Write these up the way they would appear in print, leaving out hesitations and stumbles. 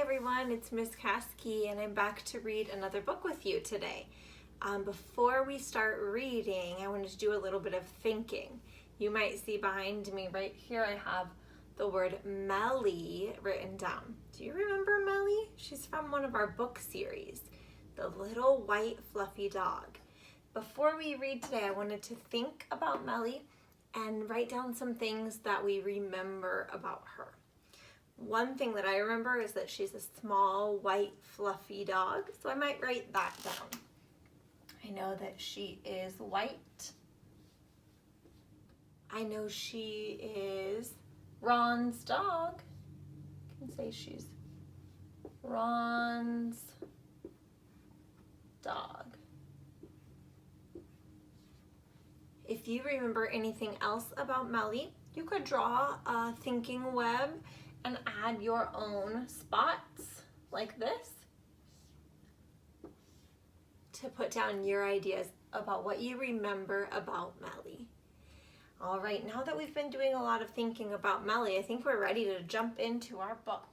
everyone, it's Miss Caskey and I'm back to read another book with you today. Before we start reading, I wanted to do a little bit of thinking. You might see behind me right here I have the word Meli written down. Do you remember Meli? She's from one of our book series, the little white fluffy dog. Before we read today, I wanted to think about Meli and write down some things that we remember about her. One thing that I remember is that she's a small, white, fluffy dog, so I might write that down. I know that she is white. I know she is Ron's dog. I can say she's Ron's dog. If you remember anything else about Meli, you could draw a thinking web and add your own spots like this to put down your ideas about what you remember about Meli. All right, now that we've been doing a lot of thinking about Meli, I think we're ready to jump into our book.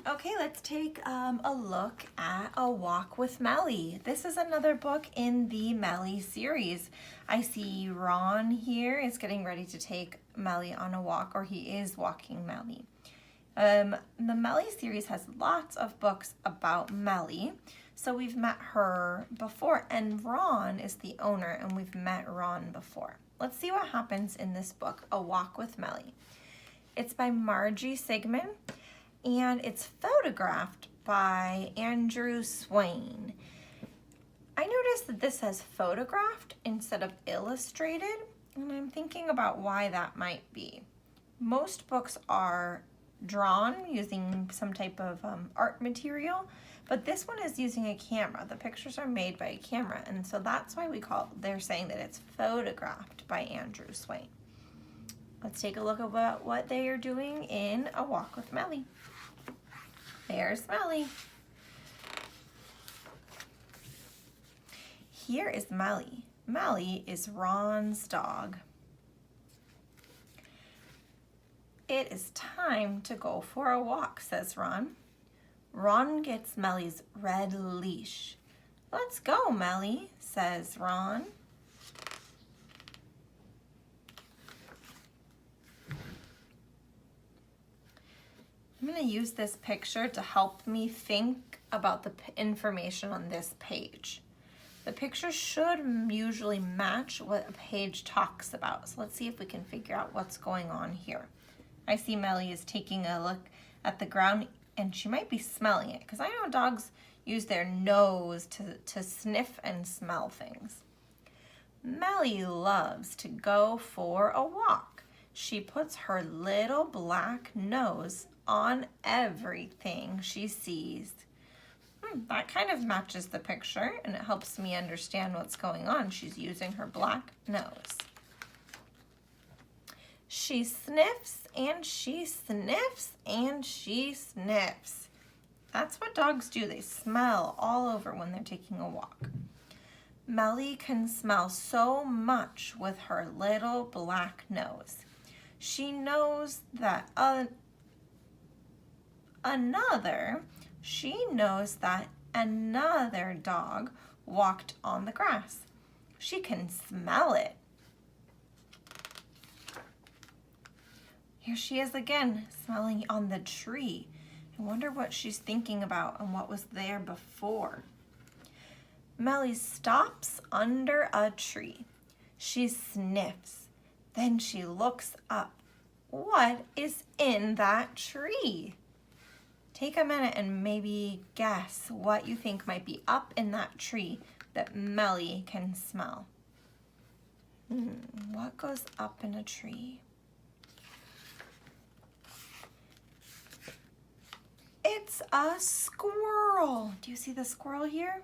Okay, let's take a look at A Walk with Meli. This is another book in the Meli series. I see Ron here is getting ready to take Meli on a walk, or he is walking Meli. The Meli series has lots of books about Meli, so we've met her before, and Ron is the owner, and we've met Ron before. Let's see what happens in this book, A Walk with Meli. It's by Margie Sigmund, and it's photographed by Andrew Swain. I noticed that this says photographed instead of illustrated, and I'm thinking about why that might be. Most books are drawn using some type of art material, but this one is using a camera. The pictures are made by a camera, and so that's why they're saying that it's photographed by Andrew Swain. Let's take a look at what they are doing in A Walk with Meli. There's Meli. Here is Meli. Meli is Ron's dog. It is time to go for a walk, says Ron. Ron gets Meli's red leash. Let's go, Meli, says Ron. I'm going to use this picture to help me think about the information on this page. The picture should usually match what a page talks about. So let's see if we can figure out what's going on here. I see Meli is taking a look at the ground, and she might be smelling it, because I know dogs use their nose to sniff and smell things. Meli loves to go for a walk. She puts her little black nose on everything she sees. That kind of matches the picture, and it helps me understand what's going on. She's using her black nose. She sniffs and she sniffs and she sniffs. That's what dogs do. They smell all over when they're taking a walk. Meli can smell so much with her little black nose. She knows that another dog walked on the grass. She can smell it. Here she is again, smelling on the tree. I wonder what she's thinking about and what was there before. Meli stops under a tree. She sniffs. Then she looks up. What is in that tree? Take a minute and maybe guess what you think might be up in that tree that Meli can smell. What goes up in a tree? It's a squirrel. Do you see the squirrel here?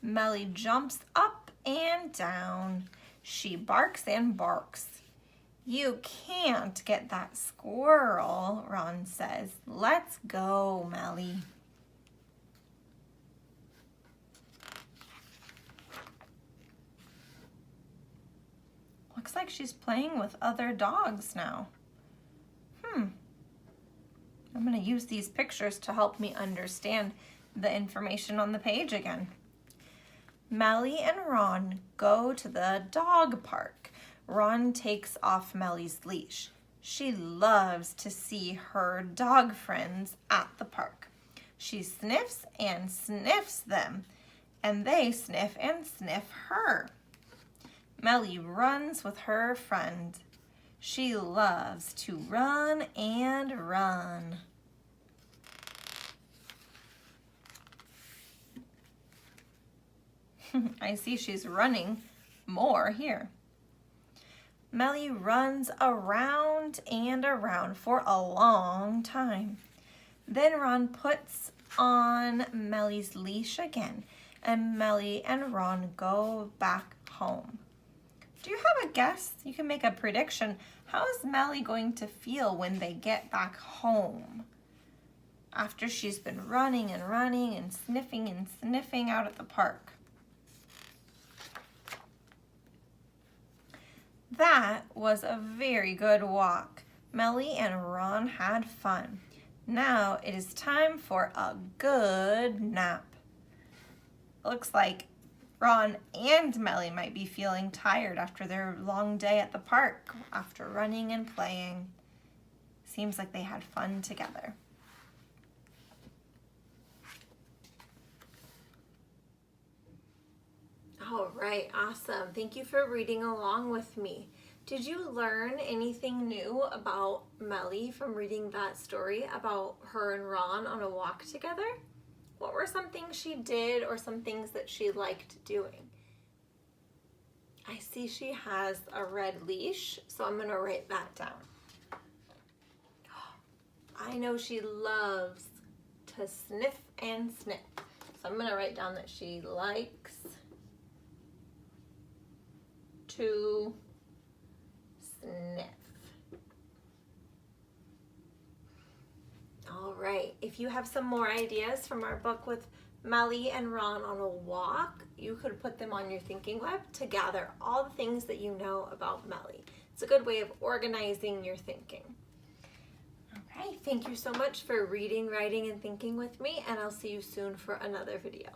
Meli jumps up and down. She barks and barks. You can't get that squirrel, Ron says. Let's go, Meli. Looks like she's playing with other dogs now. I'm going to use these pictures to help me understand the information on the page again. Meli and Ron go to the dog park. Ron takes off Meli's leash. She loves to see her dog friends at the park. She sniffs and sniffs them, and they sniff and sniff her. Meli runs with her friend. She loves to run and run. I see she's running more here. Meli runs around and around for a long time. Then Ron puts on Meli's leash again, and Meli and Ron go back home. Do you have a guess? You can make a prediction. How is Meli going to feel when they get back home? After she's been running and running and sniffing out at the park. That was a very good walk. Meli and Ron had fun. Now it is time for a good nap. Looks like Ron and Meli might be feeling tired after their long day at the park, after running and playing. Seems like they had fun together. All right, awesome. Thank you for reading along with me. Did you learn anything new about Meli from reading that story about her and Ron on a walk together? What were some things she did or some things that she liked doing? I see she has a red leash, so I'm going to write that down. I know she loves to sniff and sniff, so I'm going to write down that she likes to sniff. All right, if you have some more ideas from our book with Meli and Ron on a walk, you could put them on your thinking web to gather all the things that you know about Meli. It's a good way of organizing your thinking. Okay, thank you so much for reading, writing, and thinking with me, and I'll see you soon for another video.